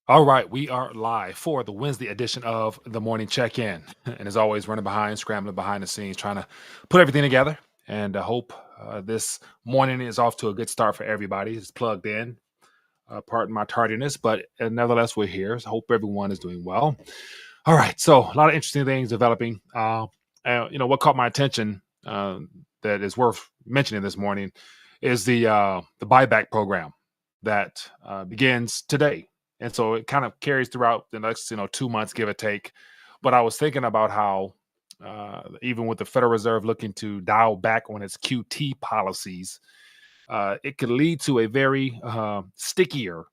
All right, we are live for the Wednesday edition of the morning check-in, and as always, running behind, scrambling behind the scenes, trying to put everything together. And I hope this morning is off to a good start for everybody. It's plugged in. Pardon my tardiness, but nevertheless, we're here. So hope everyone is doing well. All right, so a lot of interesting things developing. What caught my attention that is worth mentioning this morning is the buyback program that begins today, and so it kind of carries throughout the next 2 months, give or take. But I was thinking about how even with the Federal Reserve looking to dial back on its QT policies, it could lead to a very stickier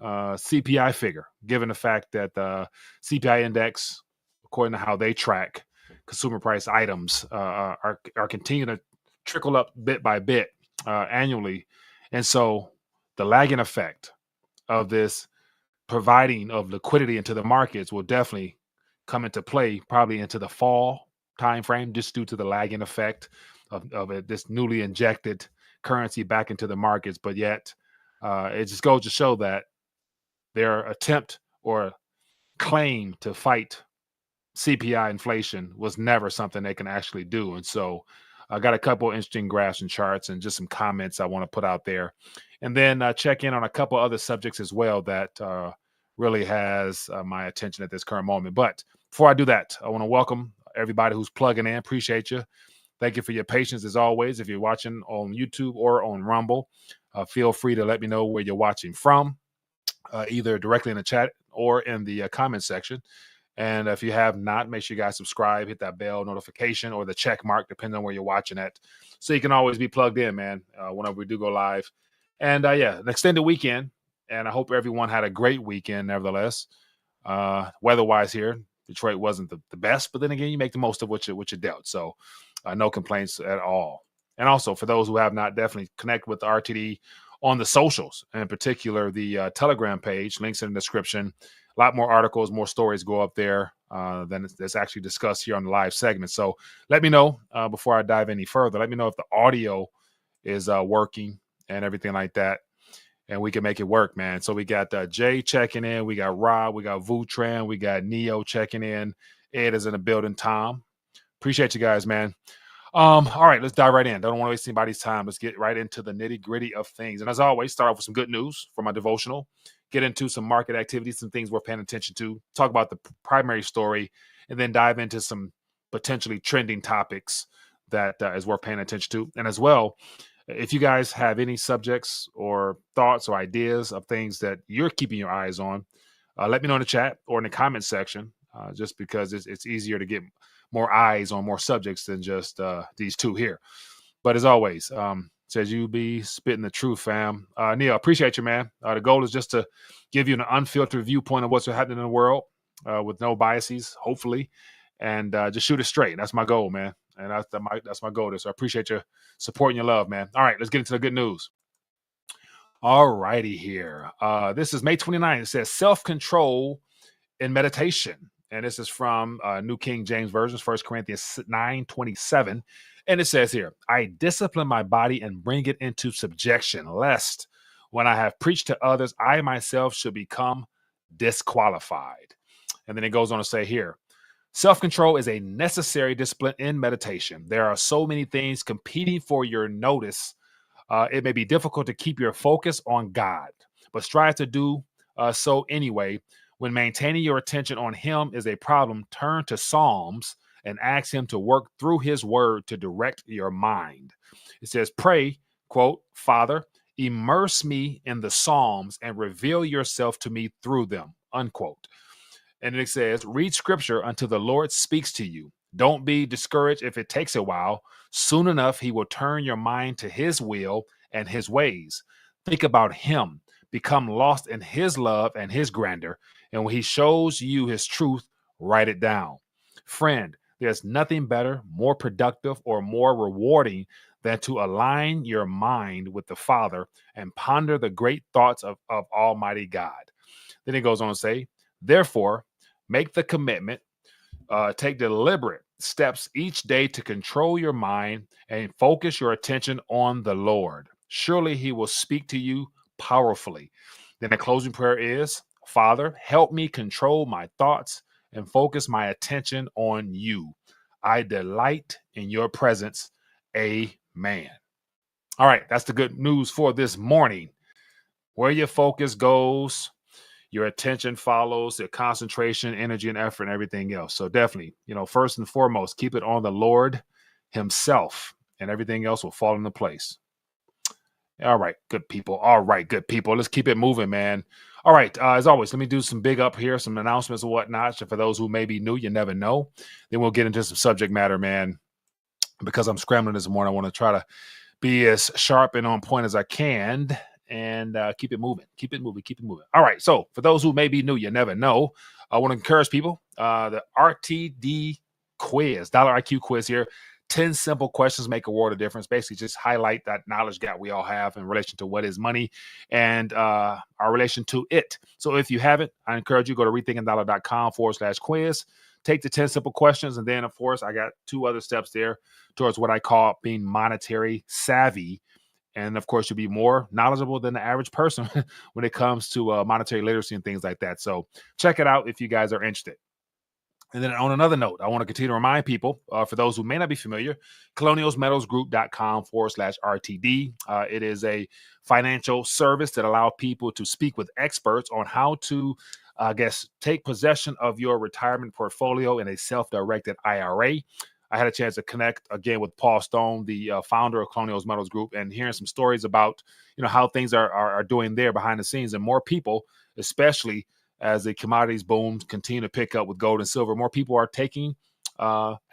CPI figure, given the fact that the CPI index, according to how they track consumer price items, are continuing to trickle up bit by bit annually, and so the lagging effect of this providing of liquidity into the markets will definitely come into play probably into the fall time frame, just due to the lagging effect of it, this newly injected currency back into the markets. But yet, it just goes to show that their attempt or claim to fight CPI inflation was never something they can actually do. And so I got a couple interesting graphs and charts and just some comments I want to put out there. And then check in on a couple other subjects as well that really has my attention at this current moment. But before I do that, I want to welcome everybody who's plugging in. Appreciate you. Thank you for your patience as always. If you're watching on YouTube or on Rumble, feel free to let me know where you're watching from, either directly in the chat or in the comment section. And if you have not, make sure you guys subscribe, hit that bell notification or the check mark, depending on where you're watching at. So you can always be plugged in, man, whenever we do go live. And yeah, an extended weekend. And I hope everyone had a great weekend, nevertheless. Weather-wise here, Detroit wasn't the best, but then again, you make the most of what you dealt. So no complaints at all. And also, for those who have not, definitely connect with the RTD on the socials, and in particular, the Telegram page. Links in the description. A lot more articles, more stories go up there than that's actually discussed here on the live segment. So let me know before I dive any further. Let me know if the audio is working and everything like that, and we can make it work, man. So we got Jay checking in. We got Rob. We got Vutran. We got Neo checking in. Ed is in the building. Tom. Appreciate you guys, man. All right, let's dive right in. Don't want to waste anybody's time. Let's get right into the nitty-gritty of things. And as always, start off with some good news from my devotional, get into some market activities, some things we're paying attention to, talk about the primary story, and then dive into some potentially trending topics that is worth paying attention to. And as well, if you guys have any subjects or thoughts or ideas of things that you're keeping your eyes on, let me know in the chat or in the comment section, just because it's easier to get more eyes on more subjects than just these two here. But as always, says you be spitting the truth, fam. Neil, appreciate you, man. The goal is just to give you an unfiltered viewpoint of what's happening in the world with no biases, hopefully, and just shoot it straight. That's my goal, man. And that's my goal. So I appreciate your support and your love, man. All right, let's get into the good news. All righty here. This is May 29th. It says self-control in meditation. And this is from New King James Version, 1 Corinthians 9:27. And it says here, I discipline my body and bring it into subjection, lest when I have preached to others, I myself should become disqualified. And then it goes on to say here, self-control is a necessary discipline in meditation. There are so many things competing for your notice. It may be difficult to keep your focus on God, but strive to do so anyway. When maintaining your attention on him is a problem, turn to Psalms and ask him to work through his word to direct your mind. It says, pray, quote, Father, immerse me in the Psalms and reveal yourself to me through them, unquote. And it says, read scripture until the Lord speaks to you. Don't be discouraged if it takes a while. Soon enough, he will turn your mind to his will and his ways. Think about him. Become lost in his love and his grandeur. And when he shows you his truth, write it down. Friend, there's nothing better, more productive, or more rewarding than to align your mind with the Father and ponder the great thoughts of Almighty God. Then it goes on to say, therefore, make the commitment, take deliberate steps each day to control your mind and focus your attention on the Lord. Surely he will speak to you powerfully. Then the closing prayer is, Father, help me control my thoughts and focus my attention on you. I delight in your presence. Amen. All right, that's the good news for this morning. Where your focus goes, your attention follows, your concentration, energy, and effort, and everything else. So definitely, first and foremost, keep it on the Lord himself, and everything else will fall into place. All right, good people. All right, good people. Let's keep it moving, man. All right, as always, let me do some big up here, some announcements and whatnot. So for those who may be new, you never know. Then we'll get into some subject matter, man. Because I'm scrambling this morning, I want to try to be as sharp and on point as I can and keep it moving. Keep it moving. Keep it moving. All right, so for those who may be new, you never know. I want to encourage people, the RTD quiz, dollar IQ quiz here. 10 simple questions make a world of difference. Basically, just highlight that knowledge gap we all have in relation to what is money and our relation to it. So if you haven't, I encourage you go to rethinkingdollar.com/quiz. Take the 10 simple questions. And then, of course, I got 2 other steps there towards what I call being monetary savvy. And, of course, you'll be more knowledgeable than the average person when it comes to monetary literacy and things like that. So check it out if you guys are interested. And then on another note, I want to continue to remind people, for those who may not be familiar, colonialsmetalsgroup.com/RTD. It is a financial service that allows people to speak with experts on how to, take possession of your retirement portfolio in a self-directed IRA. I had a chance to connect again with Paul Stone, the founder of Colonials Metals Group, and hearing some stories about, how things are doing there behind the scenes, and more people, especially as the commodities boom continue to pick up with gold and silver, more people are taking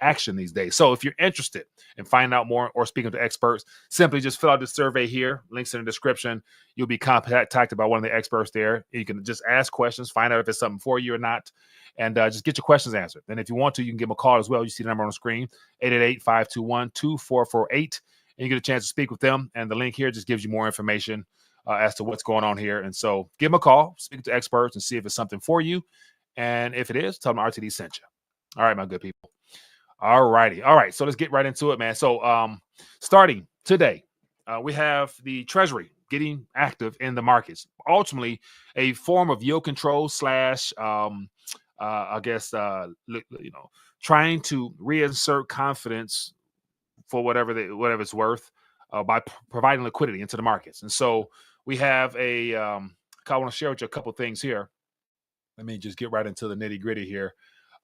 action these days. So if you're interested in finding out more or speaking to experts, simply just fill out the survey here. Links in the description. You'll be contacted by one of the experts there. You can just ask questions, find out if it's something for you or not, and just get your questions answered. And if you want to, you can give them a call as well. You see the number on the screen, 888-521-2448. And you get a chance to speak with them. And the link here just gives you more information as to what's going on here. And so give them a call, speak to experts, and see if it's something for you. And if it is, tell them RTD sent you. All right, my good people. All righty. All right. So let's get right into it, man. So starting today, we have the Treasury getting active in the markets. Ultimately, a form of yield control slash, trying to reinsert confidence for whatever it's worth by providing liquidity into the markets. And so we have I want to share with you a couple things here. Let me just get right into the nitty gritty here.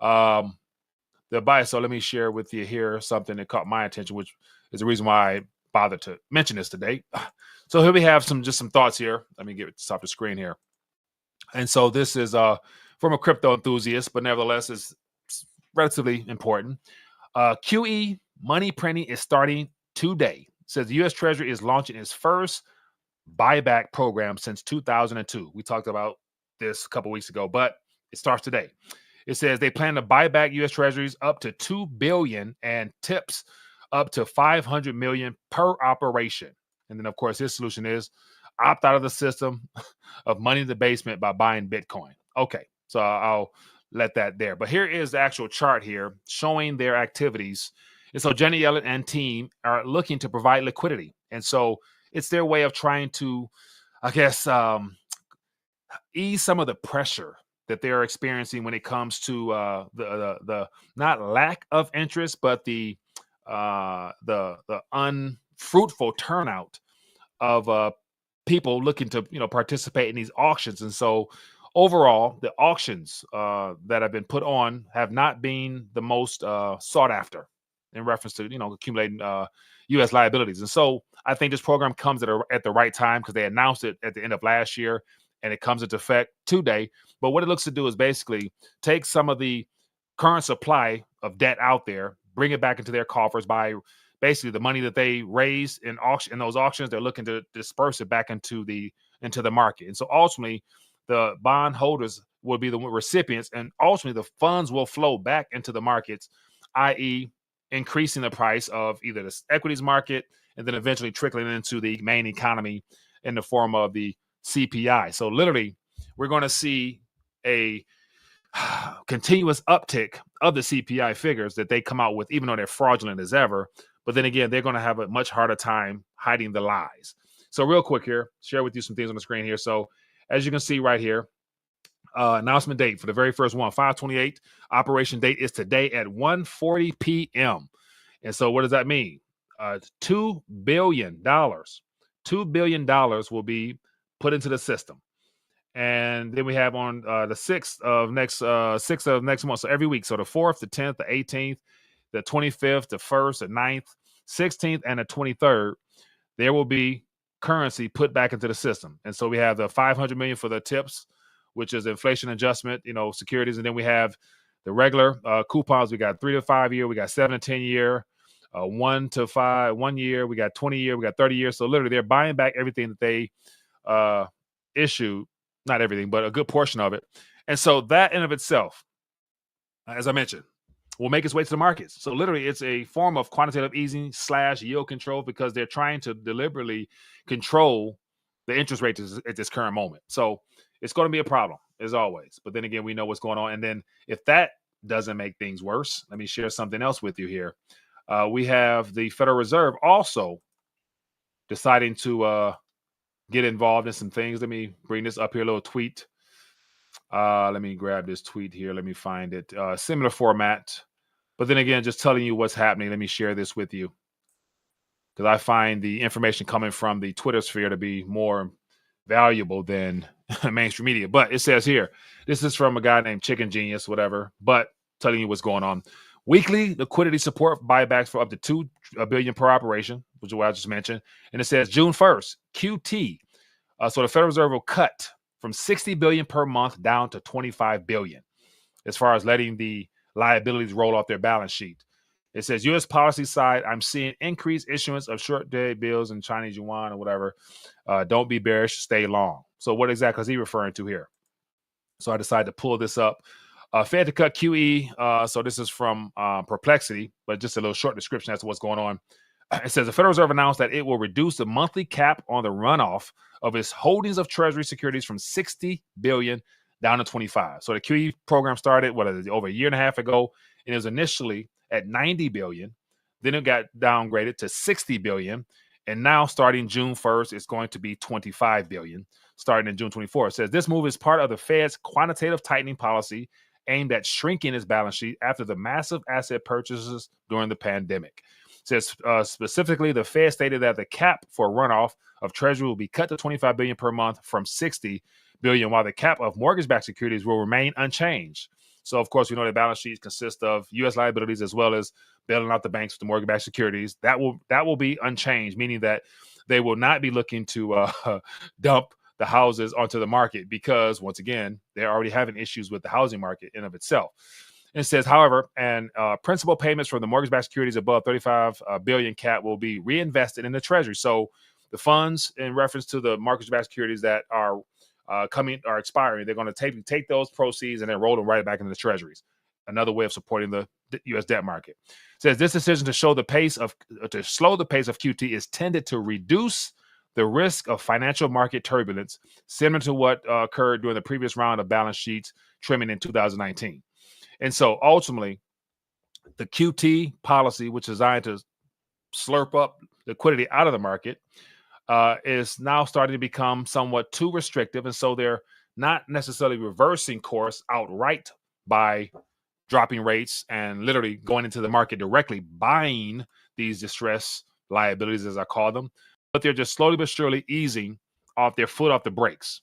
So let me share with you here something that caught my attention, which is the reason why I bothered to mention this today. So here we have some thoughts here. Let me get it off the screen here. And so this is from a crypto enthusiast, but nevertheless it's relatively important. QE money printing is starting today. It says the U.S. Treasury is launching its first buyback program since 2002. We talked about this a couple weeks ago, but it starts today. It says they plan to buy back U.S. Treasuries up to $2 billion and tips up to $500 million per operation. And then, of course, his solution is opt out of the system of money in the basement by buying Bitcoin. Okay, so I'll let that there. But here is the actual chart here showing their activities. And so Jenny Yellen and team are looking to provide liquidity. And so it's their way of trying to, ease some of the pressure that they're experiencing when it comes to the not lack of interest, but the unfruitful turnout of people looking to participate in these auctions. And so overall, the auctions that have been put on have not been the most sought after in reference to accumulating U.S. liabilities. And so I think this program comes at the right time because they announced it at the end of last year, and it comes into effect today. But what it looks to do is basically take some of the current supply of debt out there, bring it back into their coffers by basically the money that they raised in those auctions. They're looking to disperse it back into the market. And so ultimately, the bond holders will be the recipients, and ultimately the funds will flow back into the markets, i.e., increasing the price of either the equities market and then eventually trickling into the main economy in the form of the CPI. So literally, we're going to see a continuous uptick of the CPI figures that they come out with, even though they're fraudulent as ever. But then again, they're going to have a much harder time hiding the lies. So real quick here, share with you some things on the screen here. So as you can see right here, Announcement date for the very first one, 5/28. Operation date is today at 1:40 p.m. And so what does that mean? $2 billion. $2 billion will be put into the system. And then we have on the 6th of next month. So every week. So the 4th, the 10th, the 18th, the 25th, the 1st, the 9th, 16th, and the 23rd, there will be currency put back into the system. And so we have the 500 million for the tips, which is inflation adjustment, securities. And then we have the regular coupons. We got 3 to 5 year, we got 7 to 10 year, 1 to 5, 1 year, we got 20 year, we got 30 years. So literally they're buying back everything that they issued, not everything, but a good portion of it. And so that in of itself, as I mentioned, will make its way to the markets. So literally it's a form of quantitative easing / yield control, because they're trying to deliberately control the interest rate at this current moment. So it's going to be a problem as always. But then again, we know what's going on. And then if that doesn't make things worse, let me share something else with you here. We have the Federal Reserve also deciding to get involved in some things. Let me bring this up here, a little tweet. Let me grab this tweet here. Let me find it. Similar format. But then again, just telling you what's happening. Let me share this with you, because I find the information coming from the Twitter sphere to be more valuable than mainstream media. But it says here, this is from a guy named Chicken Genius, whatever, but telling you what's going on. Weekly liquidity support buybacks for up to $2 billion per operation, which is what I just mentioned. And it says June 1st, QT. So the Federal Reserve will cut from $60 billion per month down to $25 billion as far as letting the liabilities roll off their balance sheet. It says U.S. policy side, I'm seeing increased issuance of short-dated bills in Chinese yuan or whatever. Don't be bearish, stay long. So what exactly is he referring to here? So I decided to pull this up. Fed to cut QE. So this is from Perplexity, but just a little short description as to what's going on. It says the Federal Reserve announced that it will reduce the monthly cap on the runoff of its holdings of Treasury securities from 60 billion down to 25. So the QE program started over a year and a half ago, and it was initially at 90 billion. Then it got downgraded to 60 billion, and now starting June 1st, it's going to be 25 billion. Starting in June 24, it says this move is part of the Fed's quantitative tightening policy aimed at shrinking its balance sheet after the massive asset purchases during the pandemic. It says specifically, the Fed stated that the cap for runoff of Treasury will be cut to 25 billion per month from 60 billion, while the cap of mortgage-backed securities will remain unchanged. So, of course, we know the balance sheets consist of U.S. liabilities as well as bailing out the banks with the mortgage-backed securities. That will be unchanged, meaning that they will not be looking to dump the houses onto the market, because, once again, they're already having issues with the housing market in of itself. It says, however, principal payments from the mortgage-backed securities above 35 billion cap will be reinvested in the Treasury. So the funds in reference to the mortgage-backed securities that are expiring, they're going to take those proceeds and then roll them right back into the Treasuries. Another way of supporting the U.S. debt market. It says this decision to slow the pace of QT is tended to reduce the risk of financial market turbulence, similar to what occurred during the previous round of balance sheets trimming in 2019. And so ultimately, the QT policy, which is designed to slurp up liquidity out of the market, is now starting to become somewhat too restrictive. And so they're not necessarily reversing course outright by dropping rates and literally going into the market directly, buying these distress liabilities, as I call them, but they're just slowly but surely easing off their foot off the brakes.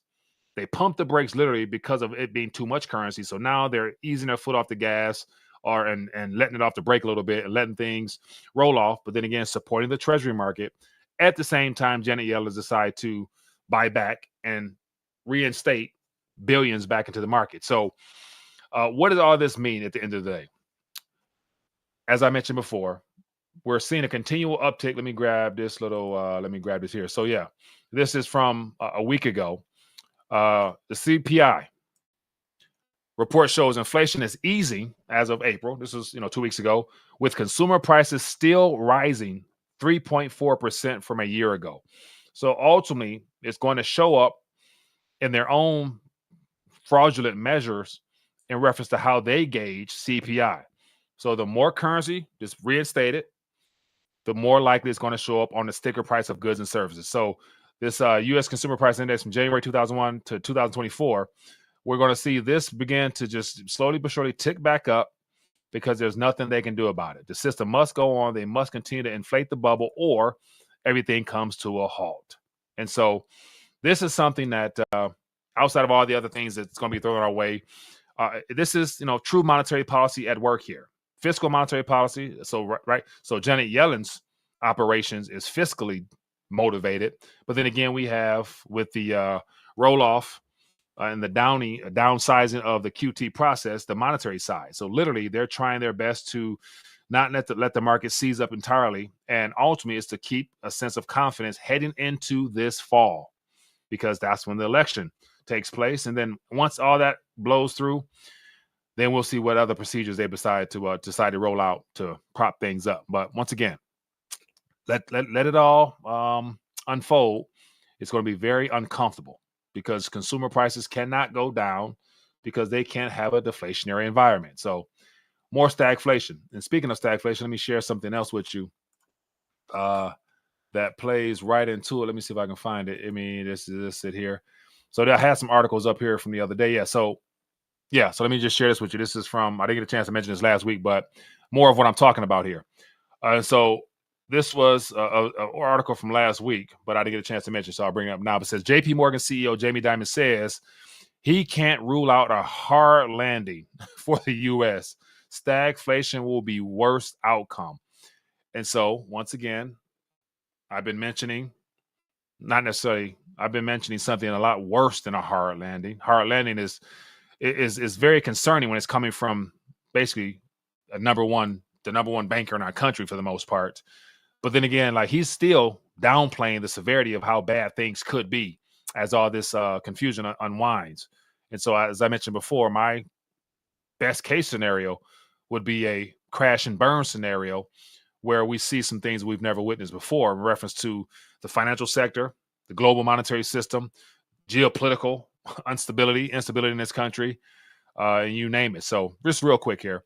They pumped the brakes literally because of it being too much currency. So now they're easing their foot off the gas and letting it off the brake a little bit and letting things roll off. But then again, supporting the Treasury market. At the same time, Janet Yellen has decided to buy back and reinstate billions back into the market. So what does all this mean at the end of the day? As I mentioned before, we're seeing a continual uptick. Let me grab this here. So yeah, this is from a week ago. The CPI report shows inflation is easing as of April. This was 2 weeks ago, with consumer prices still rising 3.4% from a year ago. So ultimately, it's going to show up in their own fraudulent measures in reference to how they gauge CPI. So the more currency just reinstated, the more likely it's going to show up on the sticker price of goods and services. So this U.S. Consumer Price Index from January 2001 to 2024 we're going to see this begin to just slowly but surely tick back up because there's nothing they can do about it. The system must go on. They must continue to inflate the bubble or everything comes to a halt. And so this is something that outside of all the other things that's going to be thrown our way, this is, true monetary policy at work here. Fiscal monetary policy. So, right. So Janet Yellen's operations is fiscally motivated. But then again, we have with the roll-off and the downsizing of the QT process, the monetary side. So literally, they're trying their best to not let the market seize up entirely. And ultimately, is to keep a sense of confidence heading into this fall, because that's when the election takes place. And then once all that blows through, then we'll see what other procedures they decide to roll out to prop things up. But once again, let it all unfold. It's going to be very uncomfortable because consumer prices cannot go down because they can't have a deflationary environment. So more stagflation. And speaking of stagflation, let me share something else with you that plays right into it. Let me see if I can find it. I mean, this it here. So I had some articles up here from the other day. So let me just share this with you. This is from, I didn't get a chance to mention this last week, but more of what I'm talking about here. So this was an article from last week, but I didn't get a chance to mention, so I'll bring it up now. It says JPMorgan CEO Jamie Dimon says he can't rule out a hard landing for the U.S. Stagflation will be worst outcome. And so once again, I've been mentioning something a lot worse than a hard landing. Hard landing is very concerning when it's coming from basically the number one banker in our country for the most part. But then again, like, he's still downplaying the severity of how bad things could be as all this confusion unwinds. And so, as I mentioned before, my best case scenario would be a crash and burn scenario where we see some things we've never witnessed before in reference to the financial sector, the global monetary system, geopolitical instability in this country, and you name it. So just real quick here.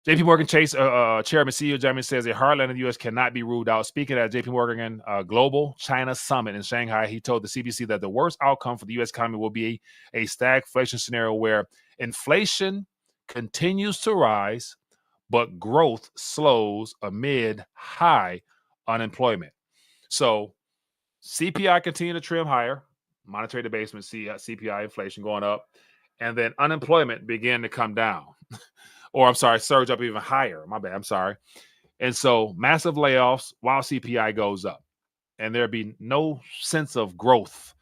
JPMorgan Chase Chairman CEO Jamie says a hard landing in the U.S. cannot be ruled out. Speaking at JPMorgan Global China Summit in Shanghai, he told the CBC that the worst outcome for the U.S. economy will be a stagflation scenario where inflation continues to rise, but growth slows amid high unemployment. So CPI continue to trim higher, monetary debasement, CPI inflation going up, and then unemployment began to come down. Or I'm sorry, surge up even higher. My bad. I'm sorry. And so massive layoffs while CPI goes up, and there'd be no sense of growth.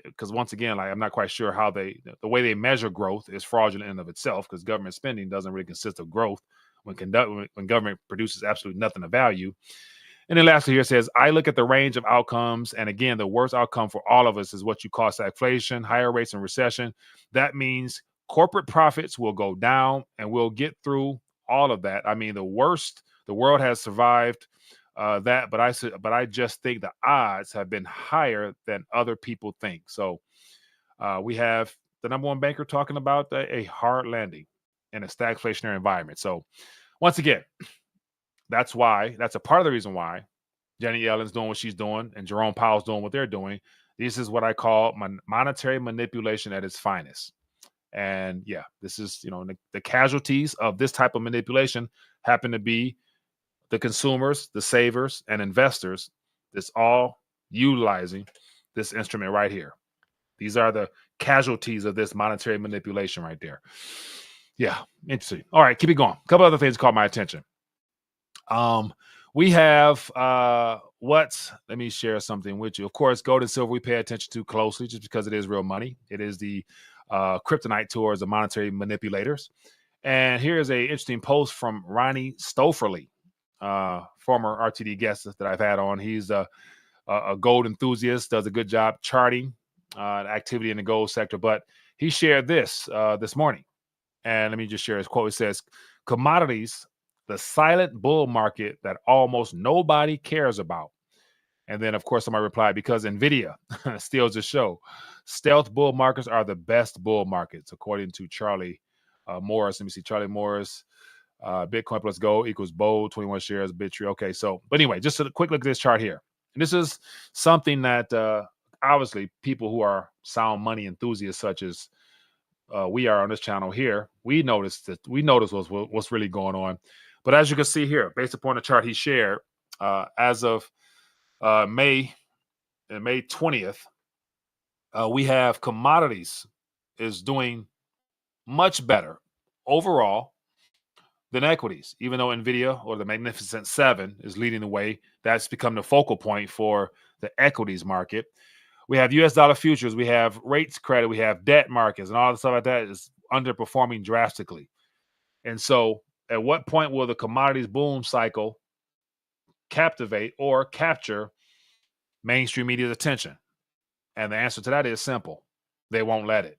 Because once again, like, I'm not quite sure how the way they measure growth is fraudulent in of itself, because government spending doesn't really consist of growth when government produces absolutely nothing of value. And then lastly here it says, I look at the range of outcomes. And again, the worst outcome for all of us is what you call stagflation, higher rates and recession. That means corporate profits will go down, and we'll get through all of that. I mean, the world has survived that, but I just think the odds have been higher than other people think. So we have the number one banker talking about a hard landing in a stagflationary environment. So once again, that's a part of the reason why Janet Yellen's doing what she's doing and Jerome Powell's doing what they're doing. This is what I call monetary manipulation at its finest. And this is, the casualties of this type of manipulation happen to be the consumers, the savers, and investors that's all utilizing this instrument right here. These are the casualties of this monetary manipulation right there. Yeah, interesting. All right, keep it going. A couple other things caught my attention. We have let me share something with you. Of course, gold and silver we pay attention to closely just because it is real money. It is the kryptonite towards the monetary manipulators. And here's a interesting post from Ronnie Stofferly, former RTD guest that I've had on. He's a gold enthusiast, does a good job charting activity in the gold sector. But he shared this morning. And let me just share his quote. It says, commodities, the silent bull market that almost nobody cares about. And then, of course, somebody replied, because NVIDIA steals the show. Stealth bull markets are the best bull markets, according to Charlie Morris. Let me see. Charlie Morris, Bitcoin plus gold equals bold, 21 shares, Bitree. Okay, so, but anyway, just a quick look at this chart here. And this is something that obviously people who are sound money enthusiasts such as we are on this channel here, we noticed what's really going on. But as you can see here, based upon the chart he shared, as of May 20th, we have commodities is doing much better overall than equities, even though Nvidia or the Magnificent Seven is leading the way. That's become the focal point for the equities market. We have US dollar futures, we have rates credit, we have debt markets, and all the stuff like that is underperforming drastically. And so, at what point will the commodities boom cycle captivate or capture mainstream media's attention? And the answer to that is simple: they won't let it.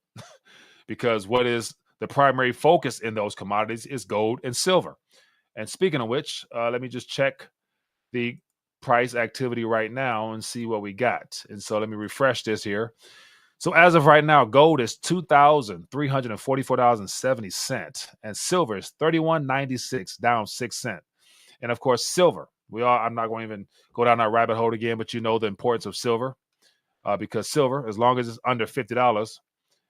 Because what is the primary focus in those commodities is gold and silver. And speaking of which, let me just check the price activity right now and see what we got. And so let me refresh this here. So as of right now, gold is $2,344.70, and silver is $31.96, down 6 cents. And of course, silver. I'm not going to even go down that rabbit hole again, but you know the importance of silver, because silver, as long as it's under $50,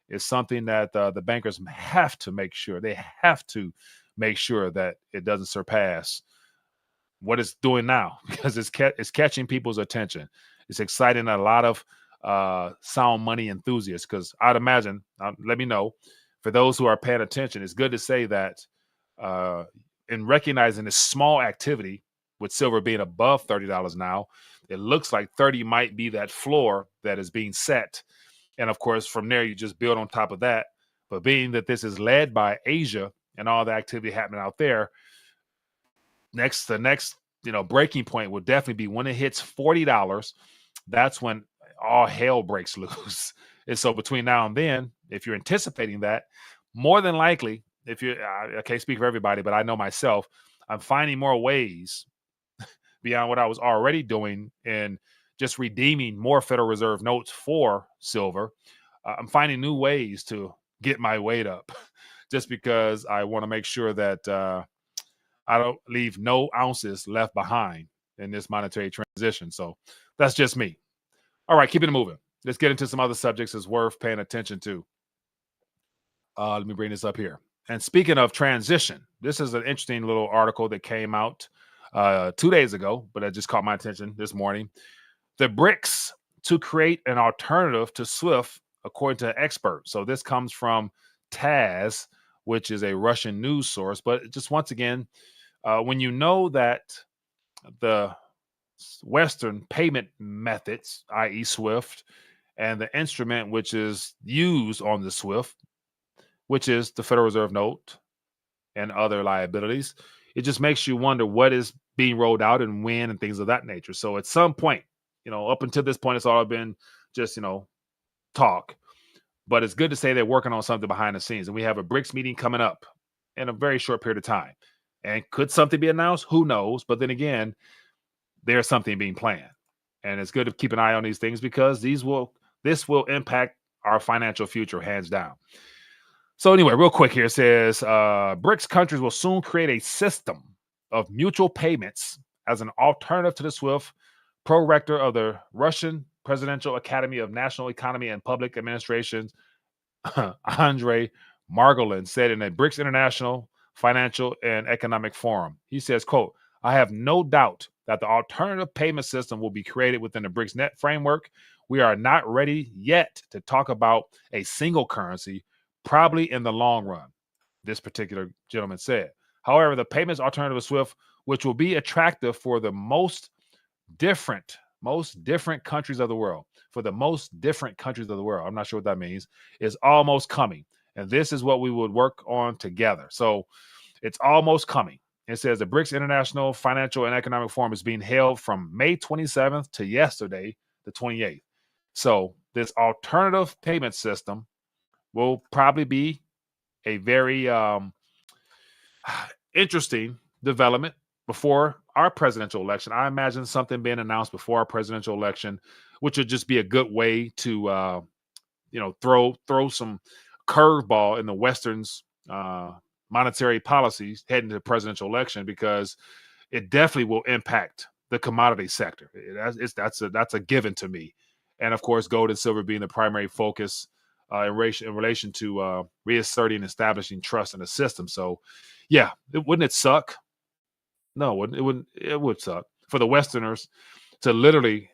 is something that the bankers have to make sure. They have to make sure that it doesn't surpass what it's doing now, because it's catching people's attention. It's exciting a lot of sound money enthusiasts, because I'd imagine, let me know, for those who are paying attention, it's good to say that in recognizing this small activity, with silver being above $30 now, it looks like 30 might be that floor that is being set. And of course, from there, you just build on top of that. But being that this is led by Asia and all the activity happening out there, the next breaking point will definitely be when it hits $40. That's when all hell breaks loose. And so between now and then, if you're anticipating that, more than likely, I can't speak for everybody, but I know myself, I'm finding more ways beyond what I was already doing in just redeeming more Federal Reserve notes for silver. I'm finding new ways to get my weight up, just because I want to make sure that I don't leave no ounces left behind in this monetary transition. So that's just me. All right, keeping it moving. Let's get into some other subjects that's worth paying attention to. Let me bring this up here. And speaking of transition, this is an interesting little article that came out 2 days ago, but it just caught my attention this morning. The BRICS to create an alternative to SWIFT, according to experts. So this comes from TASS, which is a Russian news source. But just once again, when you know that the Western payment methods, i.e. SWIFT, and the instrument which is used on the SWIFT, which is the Federal Reserve note and other liabilities, it just makes you wonder what is being rolled out and when and things of that nature. So at some point, up until this point, it's all been just, talk. But it's good to say they're working on something behind the scenes. And we have a BRICS meeting coming up in a very short period of time. And could something be announced? Who knows? But then again, there's something being planned. And it's good to keep an eye on these things, because this will impact our financial future, hands down. So anyway, real quick here, it says BRICS countries will soon create a system of mutual payments as an alternative to the SWIFT. Pro-rector of the Russian Presidential Academy of National Economy and Public Administration, Andrei Margolin, said in a BRICS International Financial and Economic Forum. He says, quote, "I have no doubt that the alternative payment system will be created within the BRICS net framework. We are not ready yet to talk about a single currency, probably in the long run," this particular gentleman said. However, the payments alternative to SWIFT, which will be attractive for the most different countries of the world, I'm not sure what that means, is almost coming. And this is what we would work on together. So it's almost coming. It says the BRICS International Financial and Economic Forum is being held from May 27th to yesterday, the 28th. So this alternative payment system will probably be a very interesting development before our presidential election. I imagine something being announced before our presidential election, which would just be a good way to, throw some curveball in the Western's monetary policies heading to the presidential election, because it definitely will impact the commodity sector. That's a given to me. And of course, gold and silver being the primary focus in relation to reasserting and establishing trust in the system. So, yeah, wouldn't it suck? No, it wouldn't. It would suck for the Westerners to literally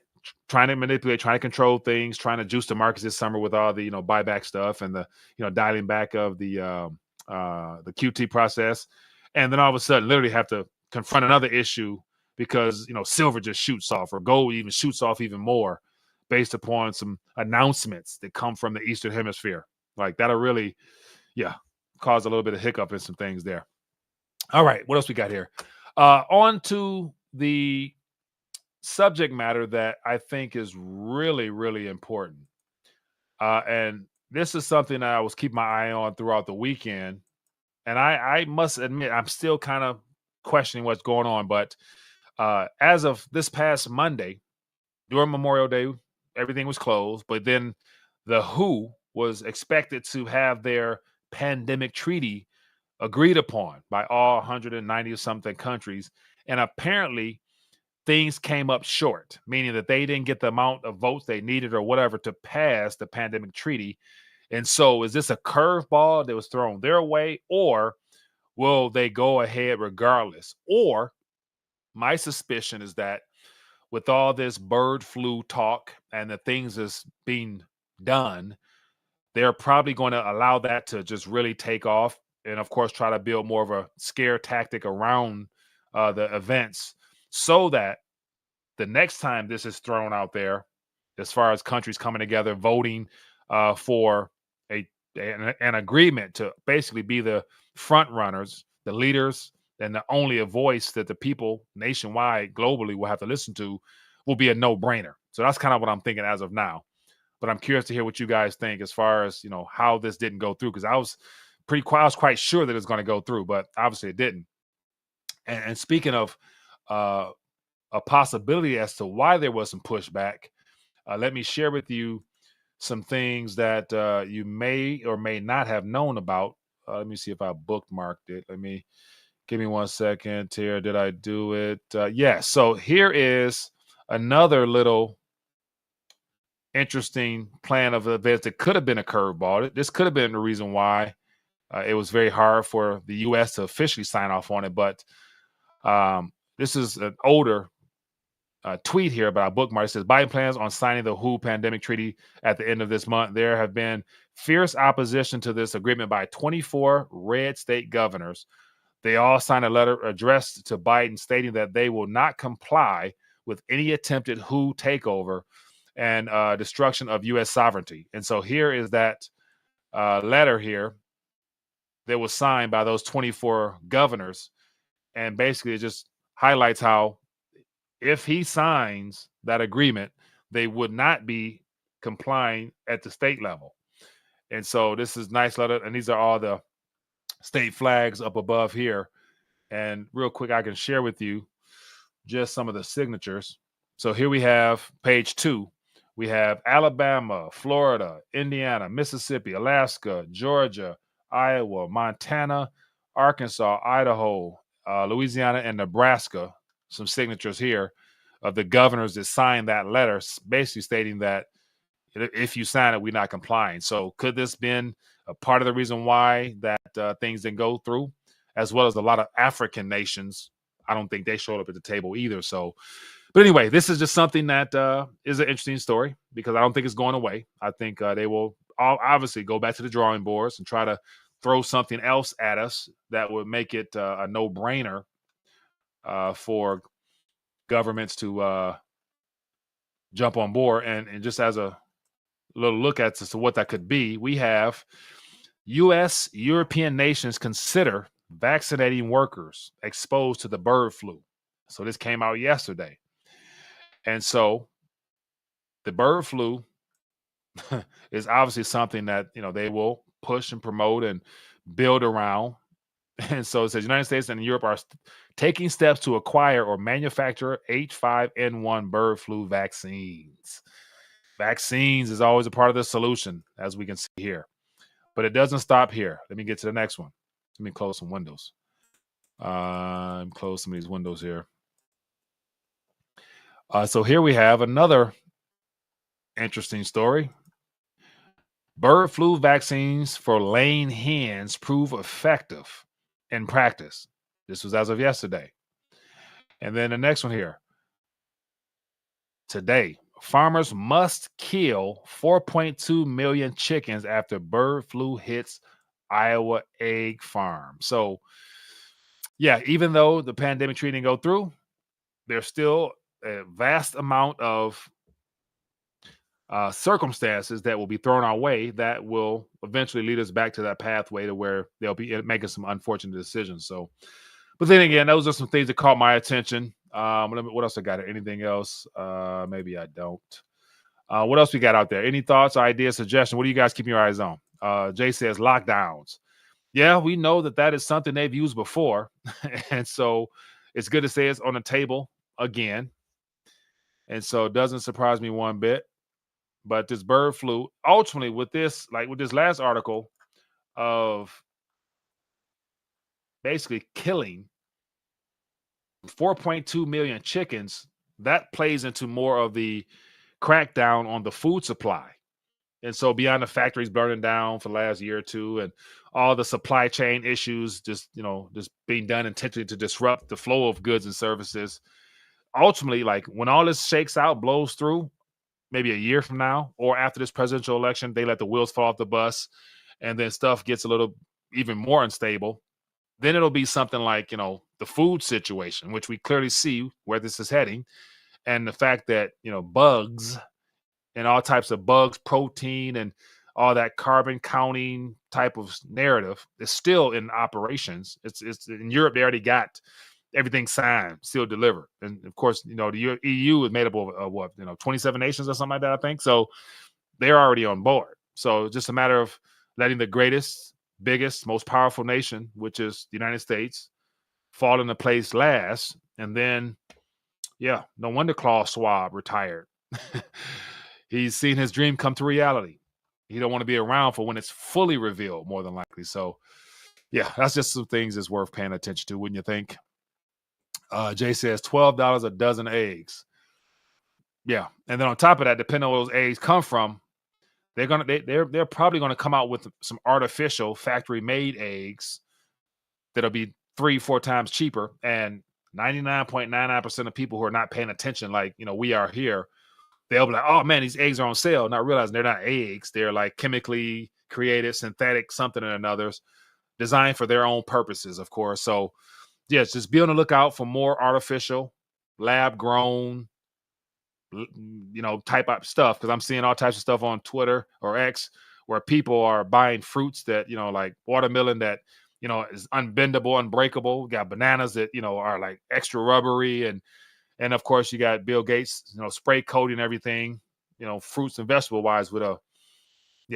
trying to manipulate, trying to control things, trying to juice the markets this summer with all the buyback stuff and the dialing back of the QT process, and then all of a sudden literally have to confront another issue because silver just shoots off or gold even shoots off even more based upon some announcements that come from the Eastern Hemisphere. Like that'll really, yeah, cause a little bit of hiccup in some things there. All right, what else we got here? On to the subject matter that I think is really, really important. And this is something that I was keeping my eye on throughout the weekend. And I must admit, I'm still kind of questioning what's going on. But as of this past Monday, during Memorial Day, everything was closed. But then the WHO was expected to have their pandemic treaty agreed upon by all 190 something countries. And apparently, things came up short, meaning that they didn't get the amount of votes they needed or whatever to pass the pandemic treaty. And so, is this a curveball that was thrown their way, or will they go ahead regardless? Or my suspicion is that with all this bird flu talk and the things that's being done, they're probably going to allow that to just really take off. And of course, try to build more of a scare tactic around the events so that the next time this is thrown out there, as far as countries coming together, voting for an agreement to basically be the front runners, the leaders, and the only a voice that the people nationwide, globally will have to listen to, will be a no-brainer. So that's kind of what I'm thinking as of now. But I'm curious to hear what you guys think as far as how this didn't go through, because I was quite sure that it's going to go through, but obviously it didn't. And speaking of a possibility as to why there was some pushback, let me share with you some things that you may or may not have known about. Let me see if I bookmarked it. Give me 1 second here. Did I do it? Yes. So here is another little interesting plan of events that could have been a curveball. This could have been the reason why it was very hard for the U.S. to officially sign off on it. But this is an older tweet here about bookmark. It says Biden plans on signing the WHO pandemic treaty at the end of this month. There have been fierce opposition to this agreement by 24 red state governors. They all signed a letter addressed to Biden stating that they will not comply with any attempted WHO takeover and destruction of U.S. sovereignty. And so here is that letter here that was signed by those 24 governors. And basically it just highlights how if he signs that agreement, they would not be complying at the state level. And so this is nice letter. And these are all the state flags up above here. And real quick, I can share with you just some of the signatures. So here we have page 2. We have Alabama, Florida, Indiana, Mississippi, Alaska, Georgia, Iowa, Montana, Arkansas, Idaho, Louisiana, and Nebraska. Some signatures here of the governors that signed that letter, basically stating that if you sign it, we're not complying. So could this been a part of the reason why that things didn't go through, as well as a lot of African nations? I don't think they showed up at the table either. So, but anyway, this is just something that is an interesting story because I don't think it's going away. I think they will obviously go back to the drawing boards and try to throw something else at us that would make it a no-brainer for governments to jump on board. And just as a little look at as to what that could be, we have U.S. European nations consider vaccinating workers exposed to the bird flu. So this came out yesterday. And so the bird flu is obviously something that, they will push and promote and build around. And so it says United States and Europe are taking steps to acquire or manufacture H5N1 bird flu vaccines. Vaccines is always a part of the solution, as we can see here. But it doesn't stop here. Let me get to the next one. Let me close some windows. Close some of these windows here. So here we have another interesting story. Bird flu vaccines for laying hens prove effective in practice. This was as of yesterday. And then the next one here. Today, farmers must kill 4.2 million chickens after bird flu hits Iowa egg farm. So, yeah, even though the pandemic treaty didn't go through, there's still a vast amount of circumstances that will be thrown our way that will eventually lead us back to that pathway to where they'll be making some unfortunate decisions. So, but then again, those are some things that caught my attention. What else I got? Anything else? Maybe I don't. What else we got out there? Any thoughts, ideas, suggestions? What are you guys keeping your eyes on? Jay says lockdowns. Yeah, we know that is something they've used before. And so it's good to say it's on the table again. And so it doesn't surprise me one bit. But this bird flu, ultimately with this, like with this last article of basically killing 4.2 million chickens, that plays into more of the crackdown on the food supply. And so beyond the factories burning down for the last year or two and all the supply chain issues just being done intentionally to disrupt the flow of goods and services, ultimately, like when all this shakes out, blows through, maybe a year from now or after this presidential election, they let the wheels fall off the bus and then stuff gets a little even more unstable. Then it'll be something like, the food situation, which we clearly see where this is heading. And the fact that, bugs and all types of bugs, protein, and all that carbon counting type of narrative is still in operations. It's in Europe. They already got everything signed, still delivered. And of course, the EU is made up of what, 27 nations or something like that, I think. So they're already on board. So it's just a matter of letting the greatest, biggest, most powerful nation, which is the United States, fall into place last. And then, yeah, no wonder Klaus Schwab retired. He's seen his dream come to reality. He don't want to be around for when it's fully revealed, more than likely. So, yeah, that's just some things that's worth paying attention to, wouldn't you think? Jay says $12 a dozen eggs. Yeah, and then on top of that, depending on where those eggs come from, they're probably gonna come out with some artificial factory made eggs that'll be 3-4 times cheaper. And 99.99% of people who are not paying attention, like we are here, they'll be like, "Oh man, these eggs are on sale," not realizing they're not eggs. They're like chemically created, synthetic, something and another's, designed for their own purposes, of course. So yes, just be on the lookout for more artificial, lab grown, type of stuff, because I'm seeing all types of stuff on Twitter or X where people are buying fruits that, like watermelon that, is unbendable, unbreakable. We got bananas that, are like extra rubbery. And of course, you got Bill Gates, spray coating everything, fruits and vegetable wise with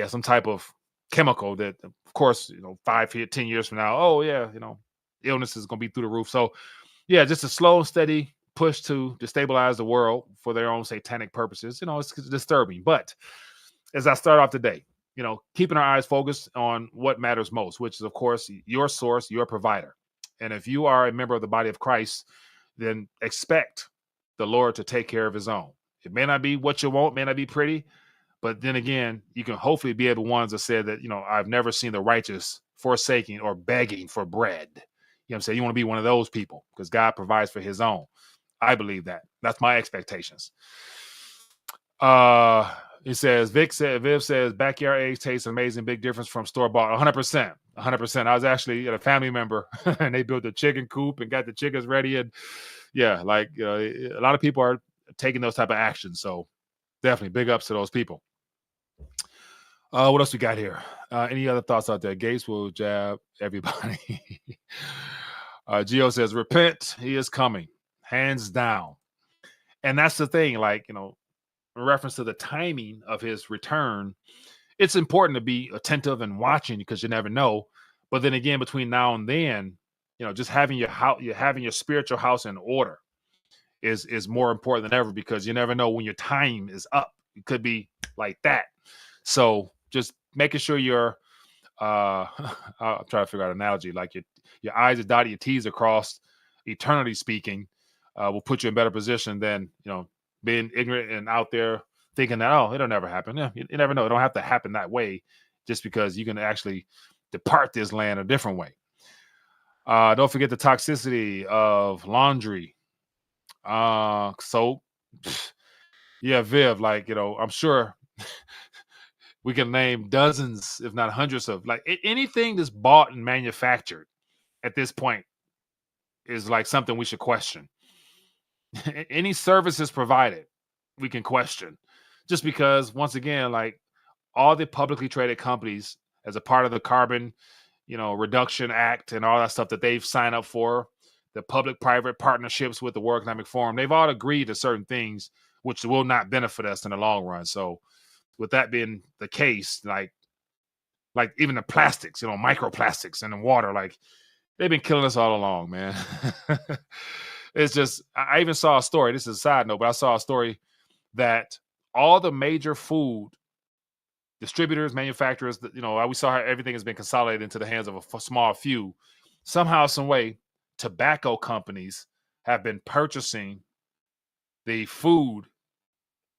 some type of chemical that, of course, 5 10 years from now, oh yeah, illness is going to be through the roof. So yeah, just a slow and steady push to destabilize the world for their own satanic purposes. It's disturbing. But as I start off today, keeping our eyes focused on what matters most, which is, of course, your source, your provider. And if you are a member of the body of Christ, then expect the Lord to take care of his own. It may not be what you want, may not be pretty, but then again, you can hopefully be able ones that said that, I've never seen the righteous forsaking or begging for bread. You know what I'm saying? You want to be one of those people because God provides for his own. I believe that. That's my expectations. It says, Viv says, backyard eggs taste amazing. Big difference from store-bought. 100%. 100%. I was actually at a family member and they built a chicken coop and got the chickens ready. And yeah, like a lot of people are taking those type of actions. So definitely big ups to those people. What else we got here? Any other thoughts out there? Gates will jab everybody. Gio says, repent. He is coming. Hands down. And that's the thing, like, in reference to the timing of his return, it's important to be attentive and watching because you never know. But then again, between now and then, just having your house, having your spiritual house in order is more important than ever because you never know when your time is up. It could be like that. So just making sure you're I'll try to figure out an analogy, like your I's are dotted, your T's are crossed, eternity speaking, will put you in better position than being ignorant and out there thinking that, oh, it'll never happen. Yeah, you never know. It don't have to happen that way. just because you can actually depart this land a different way. Don't forget the toxicity of laundry, soap. Yeah, Viv, like, I'm sure we can name dozens, if not hundreds of like anything that's bought and manufactured at this point is like something we should question. Any services provided, we can question just because once again, like all the publicly traded companies as a part of the carbon, reduction act and all that stuff that they've signed up for, the public-private partnerships with the World Economic Forum, they've all agreed to certain things which will not benefit us in the long run. So with that being the case, like even the plastics, microplastics in the water, like they've been killing us all along, man. It's just, I even saw a story. This is a side note, but I saw a story that all the major food distributors, manufacturers, we saw how everything has been consolidated into the hands of a small few. Somehow, some way, tobacco companies have been purchasing the food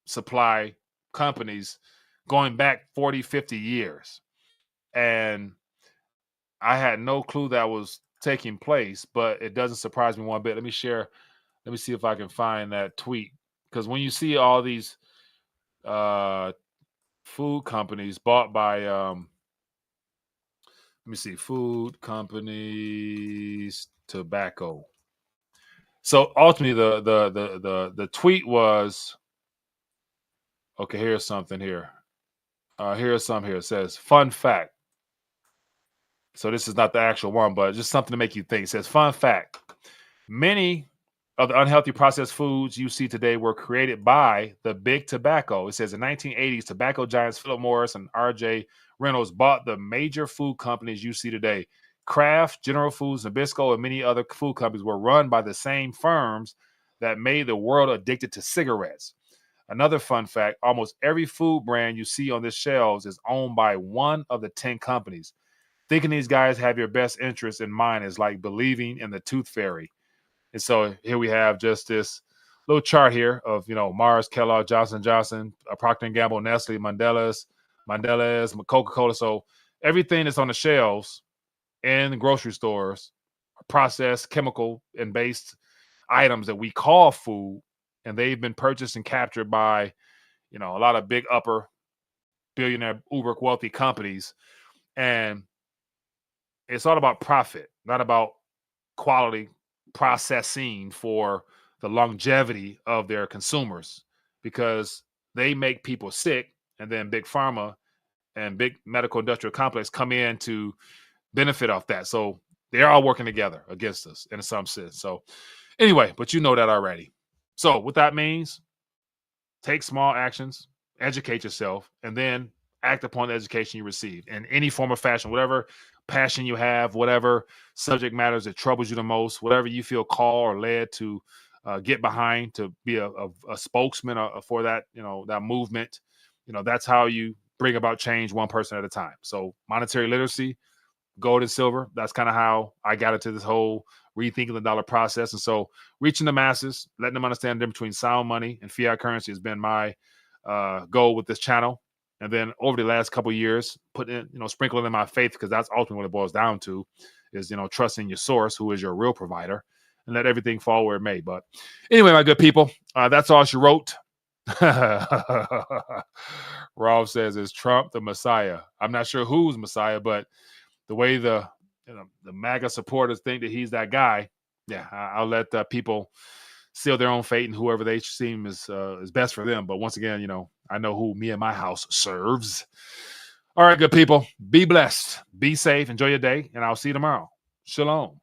supply companies going back 40, 50 years. And I had no clue that was taking place, but it doesn't surprise me one bit. Let me see if I can find that tweet. Because when you see all these food companies bought by let me see, food companies, tobacco. So ultimately the tweet was, okay, here's something here. Here's some here. It says, fun fact. So this is not the actual one, but just something to make you think. It says, fun fact. Many of the unhealthy processed foods you see today were created by the big tobacco. It says in 1980s, tobacco giants Philip Morris and R.J. Reynolds bought the major food companies you see today. Kraft, General Foods, Nabisco, and many other food companies were run by the same firms that made the world addicted to cigarettes. Another fun fact, almost every food brand you see on the shelves is owned by one of the 10 companies. Thinking these guys have your best interest in mind is like believing in the tooth fairy. And so here we have just this little chart here of, Mars, Kellogg, Johnson & Johnson, Procter & Gamble, Nestle, Mondelez, Coca-Cola. So everything that's on the shelves in the grocery stores are processed, chemical and based items that we call food. And they've been purchased and captured by, a lot of big upper billionaire, uber wealthy companies. And it's all about profit, not about quality processing for the longevity of their consumers, because they make people sick, and then big pharma and big medical industrial complex come in to benefit off that. So they're all working together against us in some sense. So anyway, but you know that already. So what that means, take small actions, educate yourself, and then act upon the education you receive in any form or fashion, whatever passion you have, whatever subject matters that troubles you the most, whatever you feel called or led to get behind, to be a spokesman for that, that movement. That's how you bring about change one person at a time. So monetary literacy, gold and silver, that's kind of how I got into this whole rethinking the dollar process. And so reaching the masses, letting them understand the difference between sound money and fiat currency has been my goal with this channel. And then over the last couple of years, putting, sprinkling in my faith, because that's ultimately what it boils down to, is, trusting your source, who is your real provider, and let everything fall where it may. But anyway, my good people, that's all she wrote. Rolf says, is Trump the Messiah? I'm not sure who's Messiah, but the way the MAGA supporters think that he's that guy, yeah, I'll let people seal their own fate and whoever they seem is best for them. But once again, I know who me and my house serves. All right, good people, be blessed, be safe, enjoy your day, and I'll see you tomorrow. Shalom.